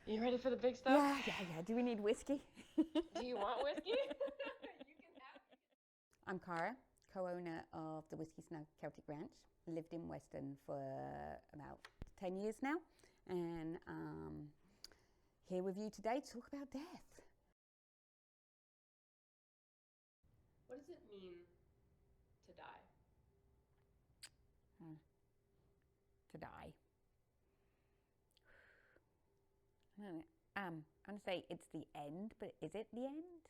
You ready for the big stuff? Yeah. Do we need whiskey? Do you want whiskey? You can have it. I'm Cara, co-owner of the Whiskey Snow Celtic Ranch. Lived in Weston for about 10 years now, and here with you today to talk about death. What does it mean to die? To die. I'm going to say it's the end, but is it the end?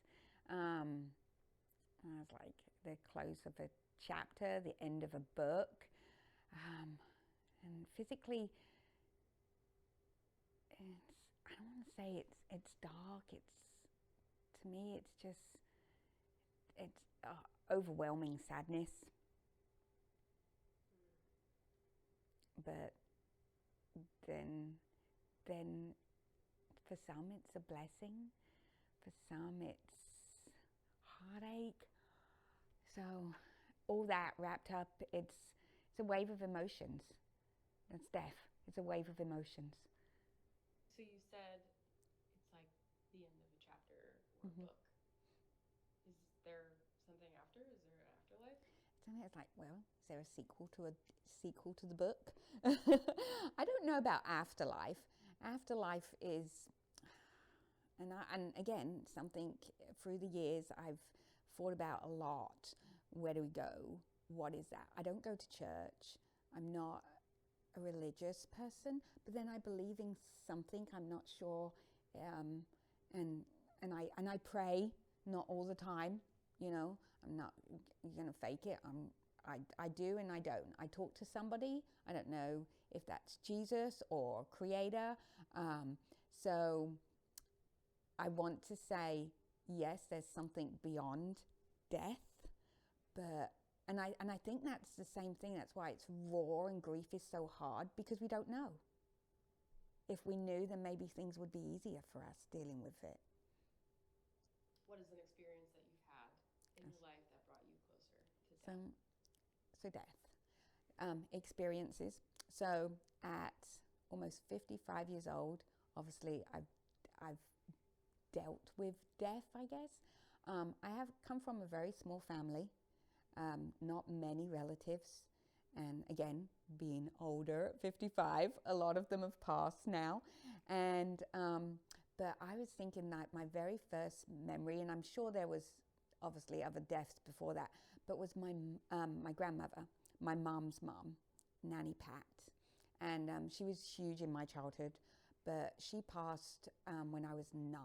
It's like the close of a chapter, the end of a book. And physically, I don't want to say it's dark. To me, it's overwhelming sadness. But then for some it's a blessing, for some it's heartache. So all that wrapped up, it's a wave of emotions. That's death. It's a wave of emotions. So you said it's like the end of a chapter or a book. Is there something after? Is there an afterlife? It's like, well, is there a sequel to the book? I don't know about afterlife. Afterlife is, and again, something through the years I've thought about a lot. Where do we go? What is that? I don't go to church. I'm not a religious person, but then I believe in something. I'm not sure, and I pray, not all the time. You know, I'm not gonna fake it. I do and I don't. I talk to somebody. I don't know if that's Jesus or Creator. So I want to say yes, there's something beyond death, but and I think that's the same thing. That's why it's raw and grief is so hard, because we don't know. If we knew, then maybe things would be easier for us dealing with it. What is an experience that you've had in your life that brought you closer to death? So death experiences. So at almost 55 years old, obviously I've dealt with death, I guess. I have come from a very small family, not many relatives, and again, being older at 55, a lot of them have passed now. And but I was thinking that my very first memory, and I'm sure there was obviously other deaths before that, but was my grandmother, my mom's mom, Nanny Pat. And she was huge in my childhood, but she passed when I was 9.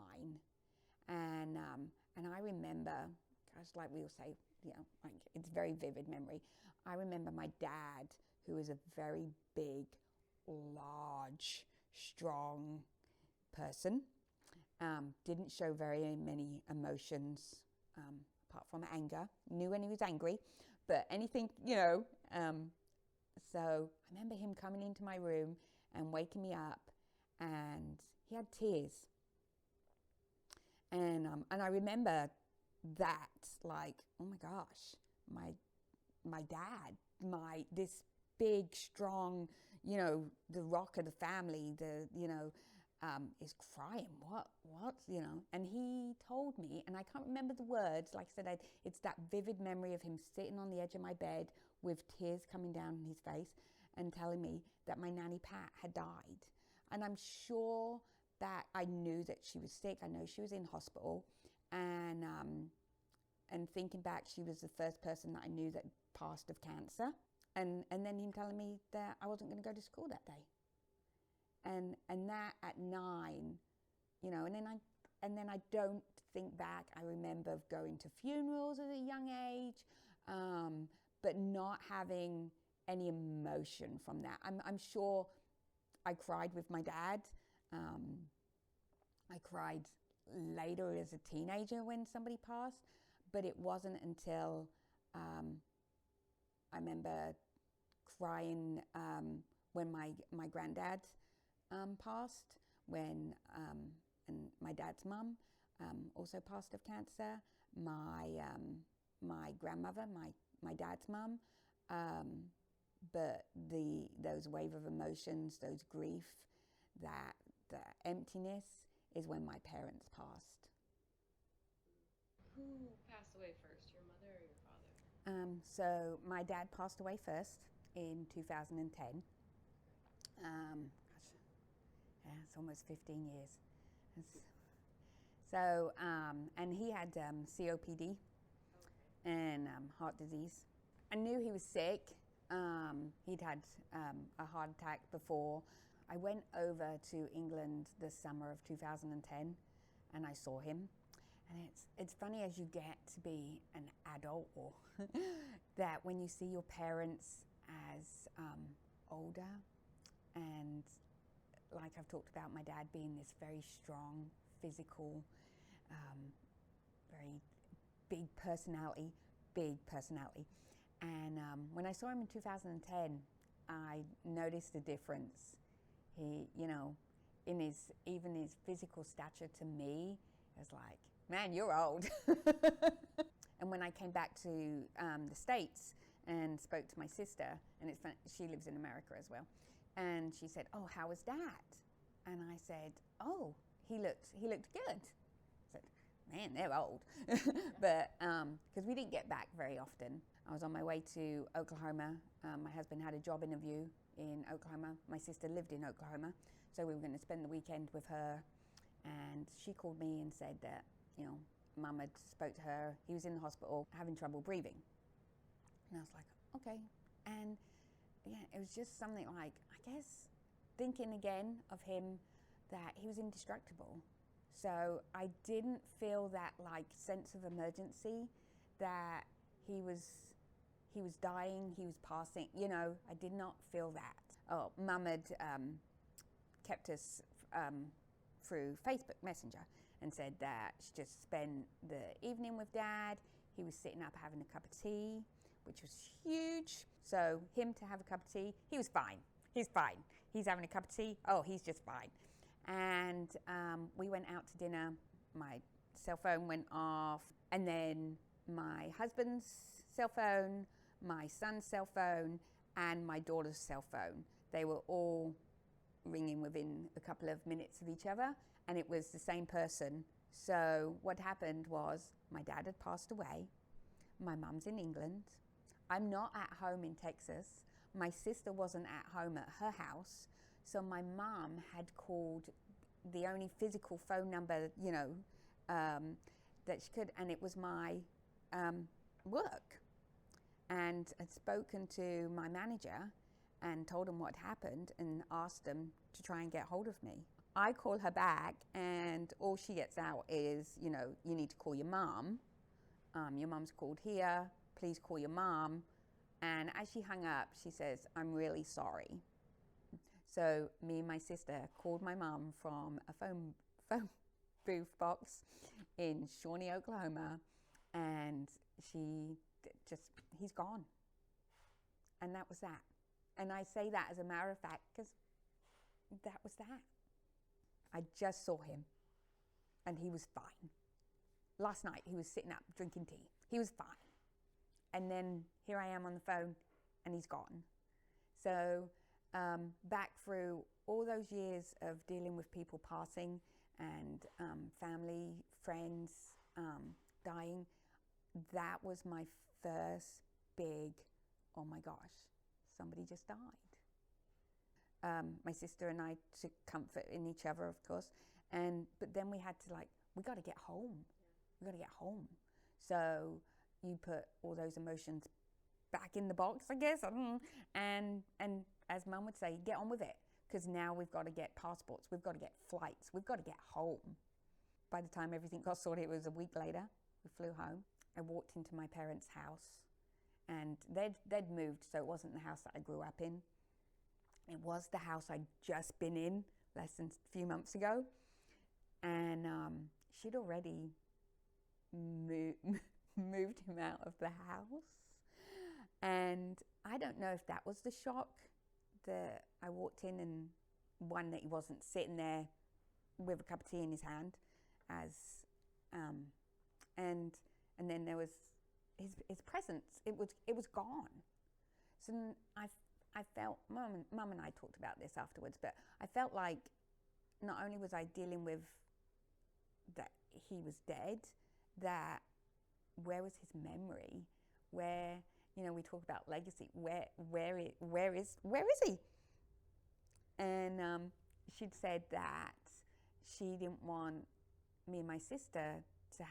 And I remember, gosh, like we'll say, you know, like it's very vivid memory. I remember my dad, who was a very big, large, strong person, didn't show very many emotions, apart from anger. Knew when he was angry, but anything, you know. So I remember him coming into my room and waking me up, and he had tears. And I remember that, like, oh my gosh, my dad, this big, strong, you know, the rock of the family, is crying. What, you know? And he told me, and I can't remember the words. Like I said, it's that vivid memory of him sitting on the edge of my bed with tears coming down his face and telling me that my Nanny Pat had died. And I'm sure that I knew that she was sick. I know she was in hospital, and thinking back, she was the first person that I knew that passed of cancer. And then him telling me that I wasn't going to go to school that day. And that at 9, you know, and then I don't think back. I remember going to funerals at a young age, but not having any emotion from that. I'm sure I cried with my dad. I cried later as a teenager when somebody passed, but it wasn't until I remember crying when my granddad passed, when and my dad's mum also passed of cancer. My grandmother, my dad's mum, but those wave of emotions, those grief, that the emptiness is when my parents passed. Who passed away first, your mother or your father? So my dad passed away first in 2010. Gosh, yeah, it's almost 15 years. So, and he had COPD and heart disease. I knew he was sick. He'd had a heart attack before. I went over to England the summer of 2010 and I saw him. And it's funny as you get to be an adult or that when you see your parents as older, and like I've talked about my dad being this very strong, physical, very big personality. And when I saw him in 2010, I noticed a difference. He, in his physical stature to me, it was like, man, you're old. And when I came back to the States and spoke to my sister, and it's fun, she lives in America as well, and she said, "Oh, how was Dad?" And I said, "Oh, he looked good." I said, "Man, they're old," but because we didn't get back very often. I was on my way to Oklahoma. My husband had a job interview in Oklahoma. My sister lived in Oklahoma, so we were going to spend the weekend with her. And she called me and said that, Mum had spoke to her. He was in the hospital having trouble breathing. And I was like, okay. And yeah, it was just something like, I guess, thinking again of him that he was indestructible. So I didn't feel that like sense of emergency that he was dying, he was passing, I did not feel that. Oh, Mum had kept us through Facebook Messenger and said that she just spent the evening with Dad. He was sitting up having a cup of tea, which was huge. So him to have a cup of tea, he was fine. He's fine. He's having a cup of tea. Oh, he's just fine. And we went out to dinner. My cell phone went off. And then my husband's cell phone, my son's cell phone, and my daughter's cell phone. They were all ringing within a couple of minutes of each other, and it was the same person. So what happened was my dad had passed away. My mum's in England. I'm not at home in Texas. My sister wasn't at home at her house. So my mum had called the only physical phone number, that she could, and it was my work. And had spoken to my manager and told him what happened and asked them to try and get hold of me. I call her back and all she gets out is, you need to call your mom. Your mom's called here, please call your mom. And as she hung up, she says, "I'm really sorry." So me and my sister called my mom from a phone booth box in Shawnee, Oklahoma, and he's gone. And that was that. And I say that as a matter of fact because that was that. I just saw him and he was fine. Last night he was sitting up drinking tea. He was fine. And then here I am on the phone and he's gone. So back through all those years of dealing with people passing and family, friends dying, that was my first big, oh my gosh, somebody just died. My sister and I took comfort in each other, of course, but then we had to we got to get home. We got to get home. So you put all those emotions back in the box, I guess, and as Mum would say, get on with it, because now we've got to get passports, we've got to get flights, we've got to get home. By the time everything got sorted, it was a week later. We flew home. I walked into my parents' house, and they'd moved, so it wasn't the house that I grew up in. It was the house I'd just been in less than a few months ago, and she'd already moved him out of the house. And I don't know if that was the shock that I walked in, and one, that he wasn't sitting there with a cup of tea in his hand, and then there was his presence. It was gone. So I felt, Mum and I talked about this afterwards, but I felt like not only was I dealing with that he was dead, that where was his memory? Where, we talk about legacy. Where is he? And she'd said that she didn't want me and my sister to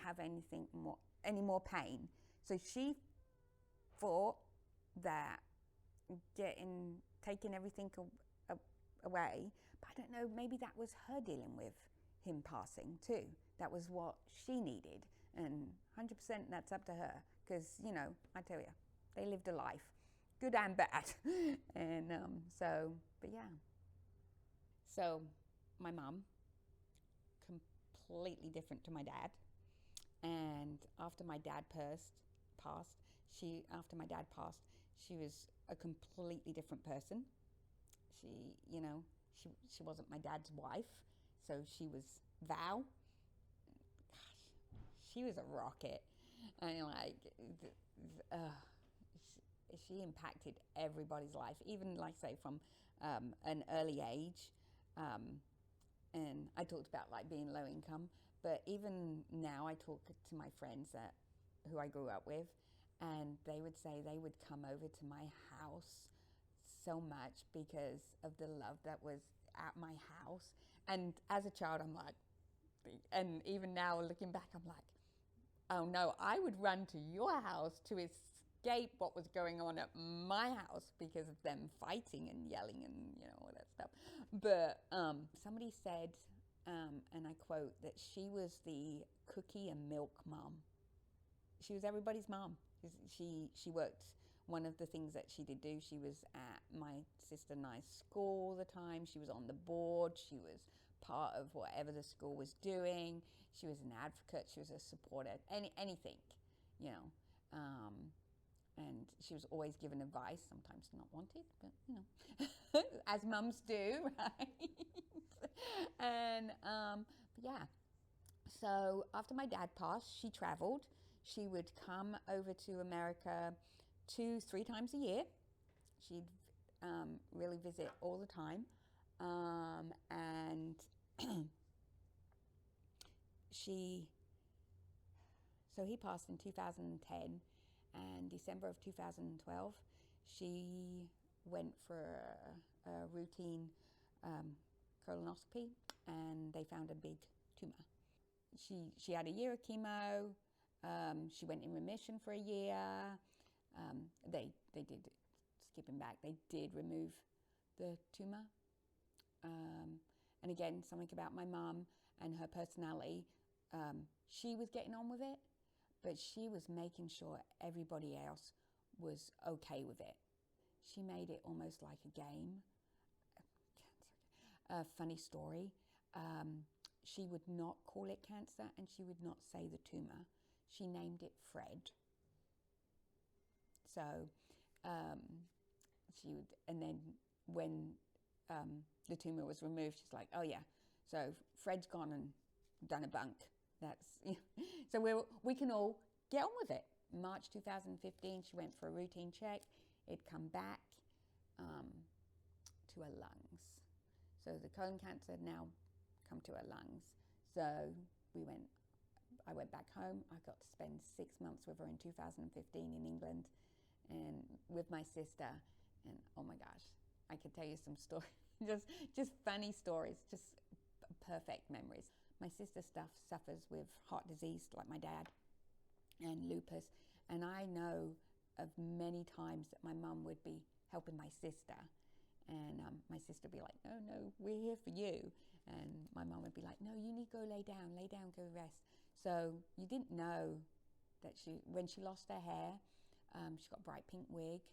have any more pain. So she thought that taking everything away, but I don't know, maybe that was her dealing with him passing too. That was what she needed, and 100% that's up to her, because I tell you, they lived a life, good and bad. And but yeah, so my mom, completely different to my dad. And after my dad passed, she was a completely different person. She wasn't my dad's wife, so she was Val. Gosh, she was a rocket. And she impacted everybody's life, even like say from an early age. And I talked about like being low income, but even now I talk to my friends who I grew up with, and they would say they would come over to my house so much because of the love that was at my house. And as a child, I'm like, and even now looking back, I'm like, oh no, I would run to your house to escape what was going on at my house because of them fighting and yelling and all that stuff. But somebody said, and I quote, that she was the cookie and milk mom. She was everybody's mom. She worked. One of the things that she did do, she was at my sister and I's school all the time. She was on the board. She was part of whatever the school was doing. She was an advocate. She was a supporter. Anything, and she was always given advice, sometimes not wanted, but as mums do, right? And but yeah. So after my dad passed, she traveled. She would come over to America 2-3 times a year. She'd really visit all the time. And so he passed in 2010, and December of 2012, she went for a routine colonoscopy, and they found a big tumor. She had a year of chemo. She went in remission for a year. They did, skipping back, they did remove the tumor. And again, something about my mum and her personality. She was getting on with it, but she was making sure everybody else was okay with it. She made it almost like a game. A funny story. She would not call it cancer, and she would not say the tumor. She named it Fred. So she would, and then when the tumor was removed, she's like, oh yeah, so Fred's gone and done a bunk. That's so we can all get on with it. March 2015, she went for a routine check. It'd come back to her lungs. So the colon cancer had now come to her lungs. So I went back home. I got to spend 6 months with her in 2015 in England, and with my sister. And oh my gosh, I could tell you some stories, just funny stories, just perfect memories. My sister suffers with heart disease like my dad, and lupus. And I know of many times that my mum would be helping my sister, and my sister would be like, no, we're here for you. And my mum would be like, no, you need to go lay down, go rest. So you didn't know that when she lost her hair, she got a bright pink wig,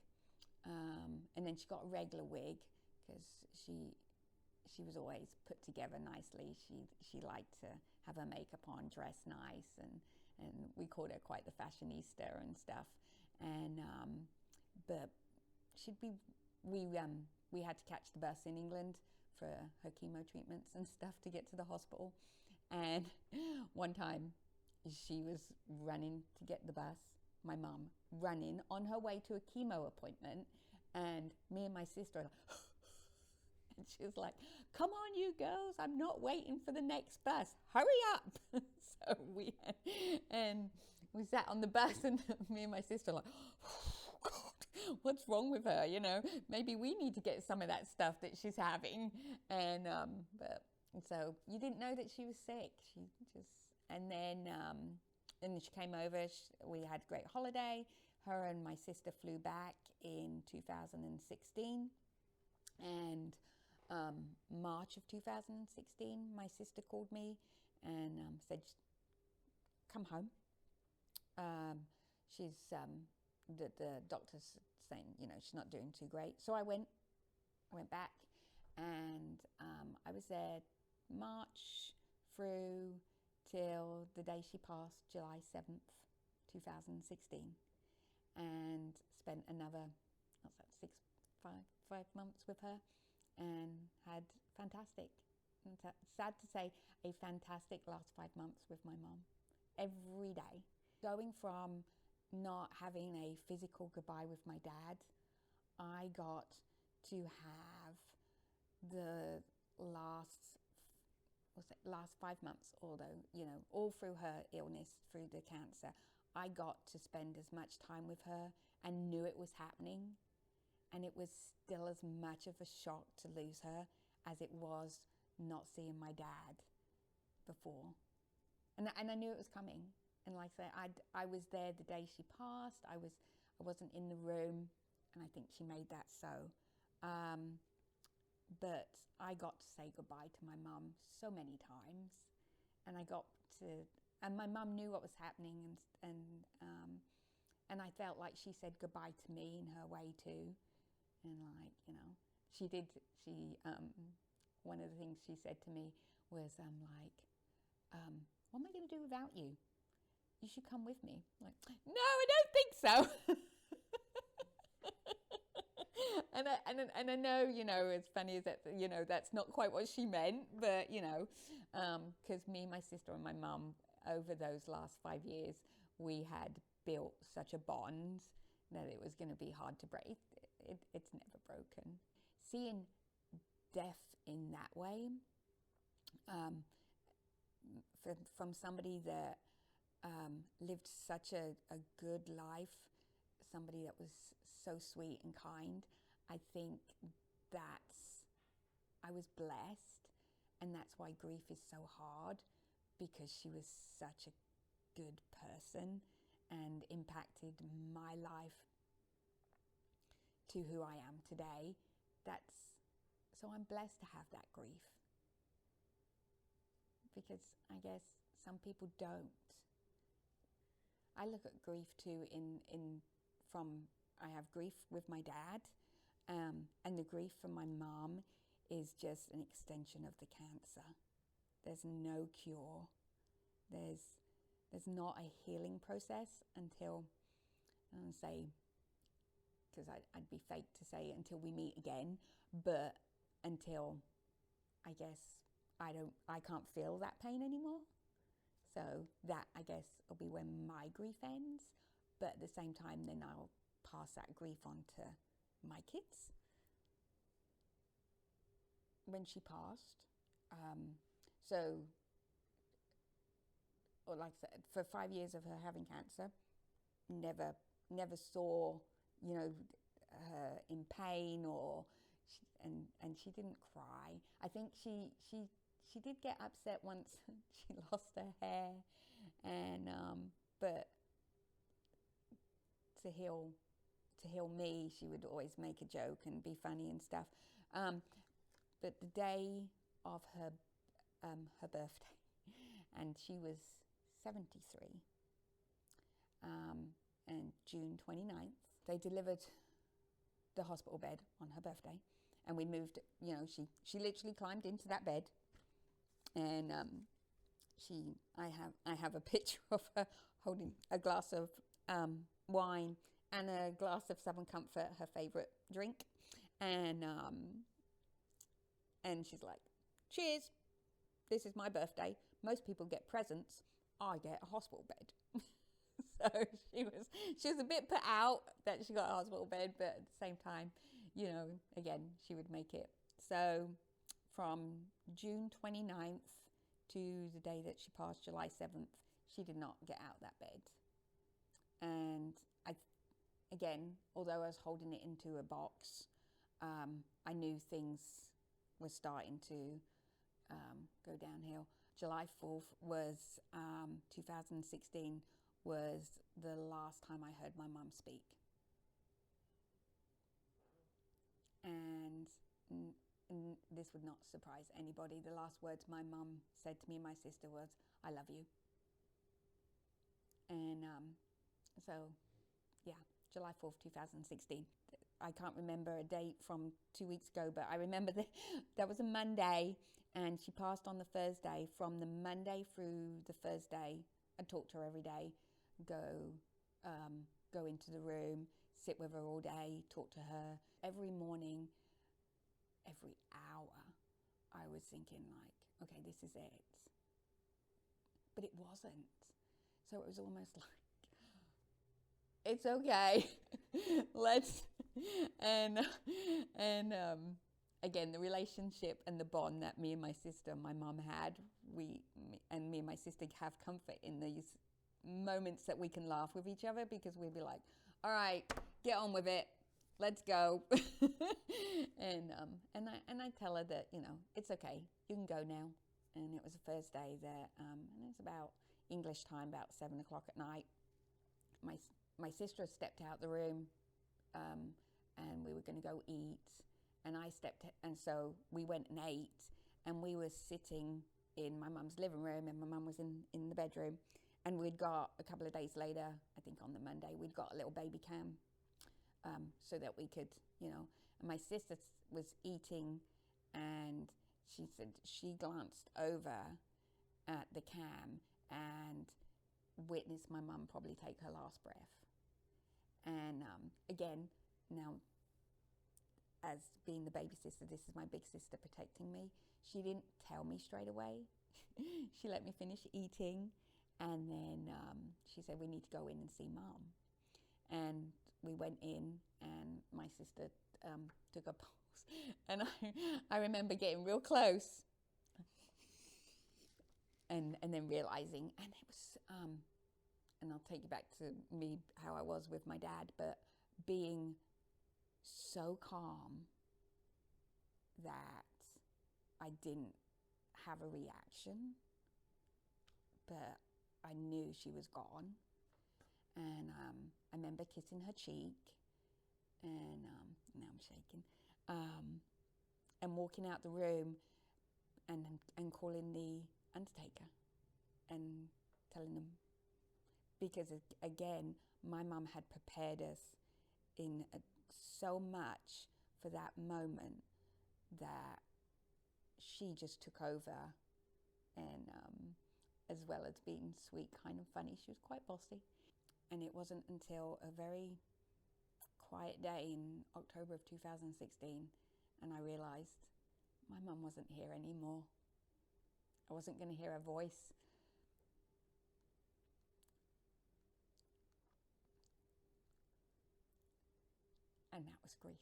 and then she got a regular wig because she was always put together nicely. She liked to have her makeup on, dress nice, and we called her quite the fashionista and stuff. And but we had to catch the bus in England for her chemo treatments and stuff to get to the hospital. And one time she was running to get the bus, my mum running on her way to a chemo appointment, and me and my sister are like, She was like, come on, you girls, I'm not waiting for the next bus. Hurry up. So we sat on the bus, and me and my sister like, oh, God, what's wrong with her? You know, maybe we need to get some of that stuff that she's having. And so you didn't know that she was sick. And then she came over. We had a great holiday. Her and my sister flew back in 2016. And March of 2016, my sister called me and said, come home. She's the doctor's saying, you know, she's not doing too great. So I went back, and I was there March through till the day she passed, July 7th, 2016, and spent another, what's that, 5 months with her, and had fantastic, sad to say, a fantastic last 5 months with my mom. Every day. Going from not having a physical goodbye with my dad, I got to have the last 5 months, although, you know, all through her illness, through the cancer, I got to spend as much time with her and knew it was happening. And it was still as much of a shock to lose her as it was not seeing my dad before. And I knew it was coming. And like I said, I was there the day she passed. I wasn't in the room, and I think she made that so. But I got to say goodbye to my mum so many times, and and my mum knew what was happening, and I felt like she said goodbye to me in her way too. And like, you know, one of the things she said to me was, what am I going to do without you? You should come with me. I'm like, no, I don't think so. And I know, you know, as funny as that, you know, that's not quite what she meant, but, you know, because me, my sister and my mum, over those last 5 years, we had built such a bond that it was going to be hard to break. It's never broken. Seeing death in that way, from somebody that lived such a good life, somebody that was so sweet and kind, I think I was blessed, and that's why grief is so hard, because she was such a good person and impacted my life to who I am today. So I'm blessed to have that grief, because I guess some people don't. I look at grief too I have grief with my dad, and the grief from my mom is just an extension of the cancer. There's no cure. There's not a healing process until, say, because I'd be fake to say until we meet again, but until, I guess, I can't feel that pain anymore. So that, I guess, will be when my grief ends. But at the same time, then I'll pass that grief on to my kids. When she passed, or like I said, for 5 years of her having cancer, never saw, you know, her in pain, and she didn't cry. I think she did get upset once she lost her hair, and but to heal me, she would always make a joke and be funny and stuff. But the day of her birthday, and she was 73, and June 29th, they delivered the hospital bed on her birthday, and we moved, you know, she literally climbed into that bed, and I have a picture of her holding a glass of wine and a glass of Southern Comfort, her favorite drink, and she's like, cheers, this is my birthday. Most people get presents, I get a hospital bed. So she was a bit put out that she got a hospital bed, but at the same time, you know, again, she would make it So from June 29th to the day that she passed, July 7th, she did not get out of that bed. And again, although I was holding it into a box, I knew things were starting to go downhill. July 4th was 2016 was the last time I heard my mum speak. And this would not surprise anybody. The last words my mum said to me and my sister was, "I love you." And so, yeah, July 4th, 2016. I can't remember a date from 2 weeks ago, but I remember that was a Monday, and she passed on the Thursday. From the Monday through the Thursday, I talked to her every day, go into the room, sit with her all day, talk to her. Every morning, every hour, I was thinking like, okay, this is it. But it wasn't. So it was almost like, it's okay. Let's and again, the relationship and the bond that me and my sister and my mum had, me and my sister have comfort in these moments that we can laugh with each other, because we'd be like, all right, get on with it, let's go. and I tell her that, you know, it's okay, you can go now. And it was the first day that and it was about English time, about 7 o'clock at night. My sister stepped out the room, and we were going to go eat, and so we went and ate, and we were sitting in my mum's living room, and my mum was in the bedroom, and we'd got, a couple of days later, I think on the Monday, we'd got a little baby cam, so that we could, you know, and my sister was eating, and she said she glanced over at the cam and witnessed my mum probably take her last breath. And again, now, as being the baby sister, this is my big sister protecting me. She didn't tell me straight away. She let me finish eating, and then she said, we need to go in and see Mum. And we went in, and my sister took a pulse. And I remember getting real close and then realizing, and it was... and I'll take you back to me, how I was with my dad, but being so calm that I didn't have a reaction, but I knew she was gone. And I remember kissing her cheek, and now I'm shaking, and walking out the room and calling the undertaker and telling them, because again, my mum had prepared us in so much for that moment that she just took over, and as well as being sweet, kind of funny, she was quite bossy. And it wasn't until a very quiet day in October of 2016, and I realised my mum wasn't here anymore. I wasn't going to hear her voice. And that was grief.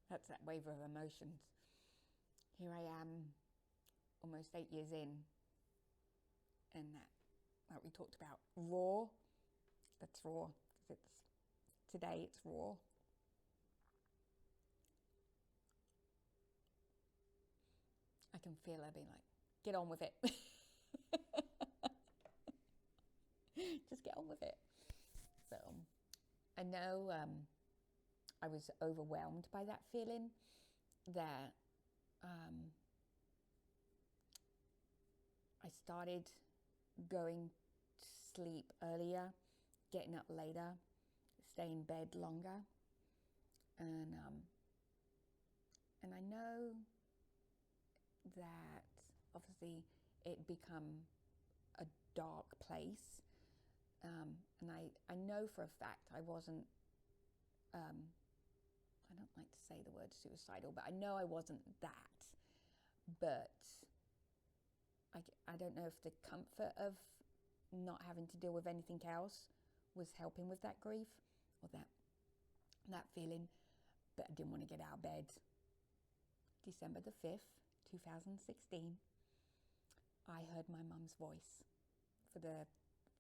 That's that wave of emotions. Here I am, almost 8 years in, and that, like we talked about, raw. That's raw. Today it's raw. I can feel her being like, get on with it. Just get on with it. So I know I was overwhelmed by that feeling, that I started going to sleep earlier, getting up later, stay in bed longer, and I know that obviously it become a dark place, and I know for a fact I wasn't, I don't like to say the word suicidal, but I know I wasn't that. but I don't know if the comfort of not having to deal with anything else was helping with that grief or that feeling, but I didn't want to get out of bed. December the 5th, 2016, I heard my mum's voice for the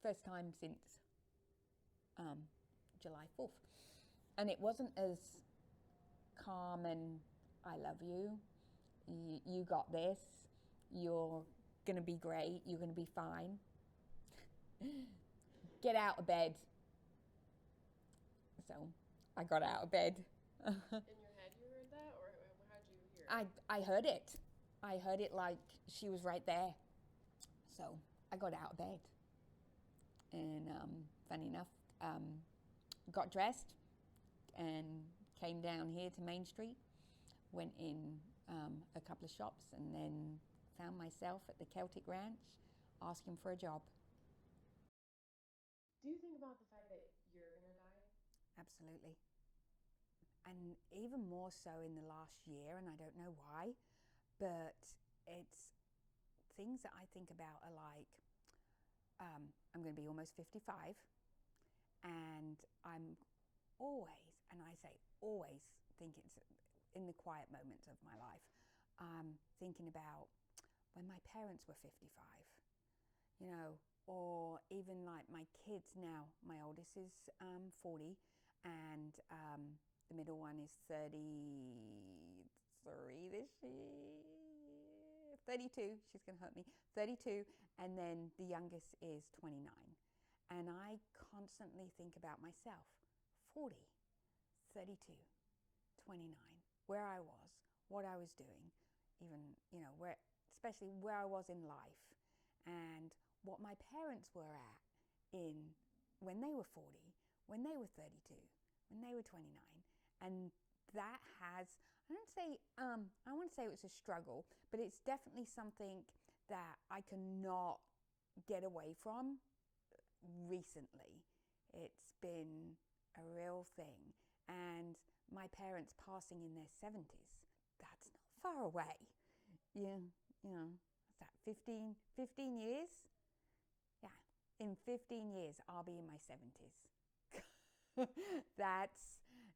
first time since July 4th. And it wasn't as calm and I love you, you got this, you're going to be great, you're going to be fine. Get out of bed. So I got out of bed. In your head you heard that, or how'd you hear it? I heard it. I heard it like she was right there. So I got out of bed. And funny enough, got dressed and came down here to Main Street, went in a couple of shops, and then found myself at the Celtic Ranch asking for a job. Do you think about the fact that you're going to die? Absolutely. And even more so in the last year, and I don't know why, but it's things that I think about are like, I'm going to be almost 55, and I'm always, and I say always, thinking in the quiet moments of my life, thinking about when my parents were 55, you know, or even like my kids now. My oldest is 40, and the middle one is 33 this year. 32, she's going to hurt me. 32, and then the youngest is 29. And I constantly think about myself, 40, 32, 29, where I was, what I was doing, even, you know, especially where I was in life, and what my parents were at when they were 40, when they were 32, when they were 29. And that has, I want to say it was a struggle, but it's definitely something that I cannot get away from recently. It's been a real thing. And my parents passing in their 70s, that's not far away. Yeah, you know, what's that, 15 years? Yeah, in 15 years, I'll be in my 70s.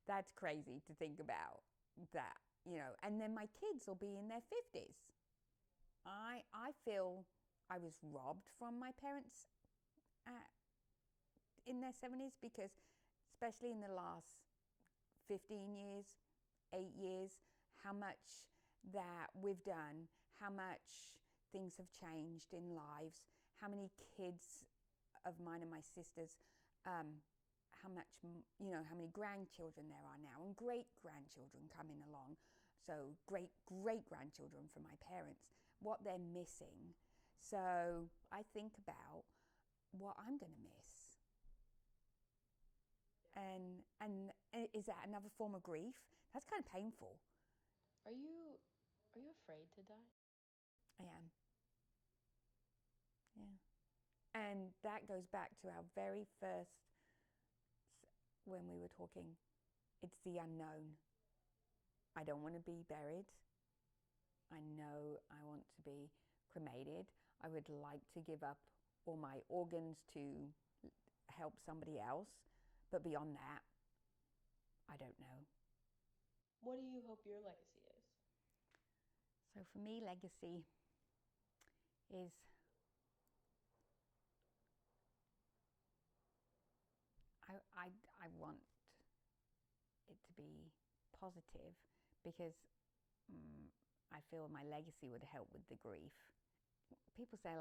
That's crazy to think about that, you know, and then my kids will be in their 50s. I feel I was robbed from my parents in their 70s, because especially in the last 15 years, 8 years, how much that we've done, how much things have changed in lives, how many kids of mine and my sisters, how many grandchildren there are now, and great-grandchildren coming along. So great-grandchildren from my parents, what they're missing. So I think about what I'm going to miss. And is that another form of grief? That's kind of painful. Are you afraid to die? I am. Yeah. And that goes back to our very first, when we were talking, it's the unknown. I don't want to be buried. I know I want to be cremated. I would like to give up all my organs to help somebody else. But beyond that, I don't know. What do you hope your legacy is? So for me, legacy is I want it to be positive, because I feel my legacy would help with the grief. People say a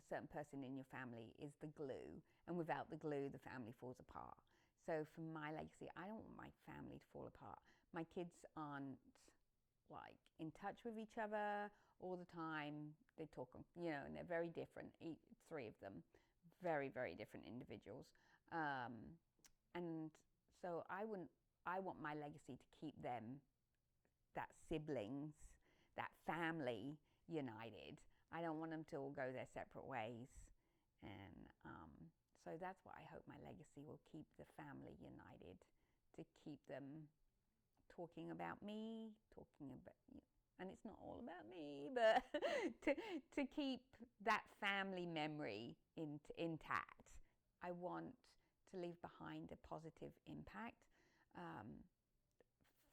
certain person in your family is the glue, and without the glue, the family falls apart. So for my legacy, I don't want my family to fall apart. My kids aren't in touch with each other all the time. They talk, and they're very different. Three of them, very, very different individuals. And so I want my legacy to keep them, that siblings, that family united. I don't want them to all go their separate ways. And so that's what I hope my legacy will keep, the family united, to keep them talking about me, and it's not all about me, but to keep that family memory intact. I want to leave behind a positive impact,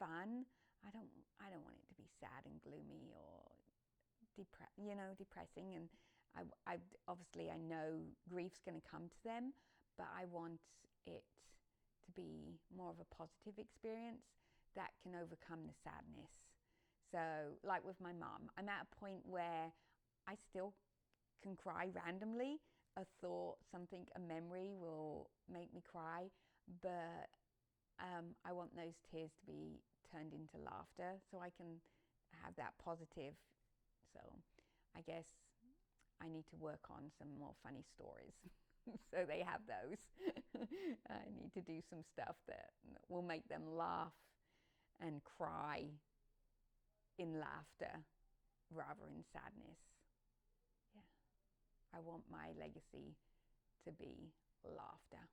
fun. I don't want it to be sad and gloomy or depressing. And I obviously I know grief's going to come to them, but I want it to be more of a positive experience that can overcome the sadness. So, like with my mum, I'm at a point where I still can cry randomly. A thought, something, a memory will make me cry, but I want those tears to be turned into laughter so I can have that positive. So I guess I need to work on some more funny stories so they have those. I need to do some stuff that will make them laugh and cry in laughter rather in sadness. Yeah. I want my legacy to be laughter.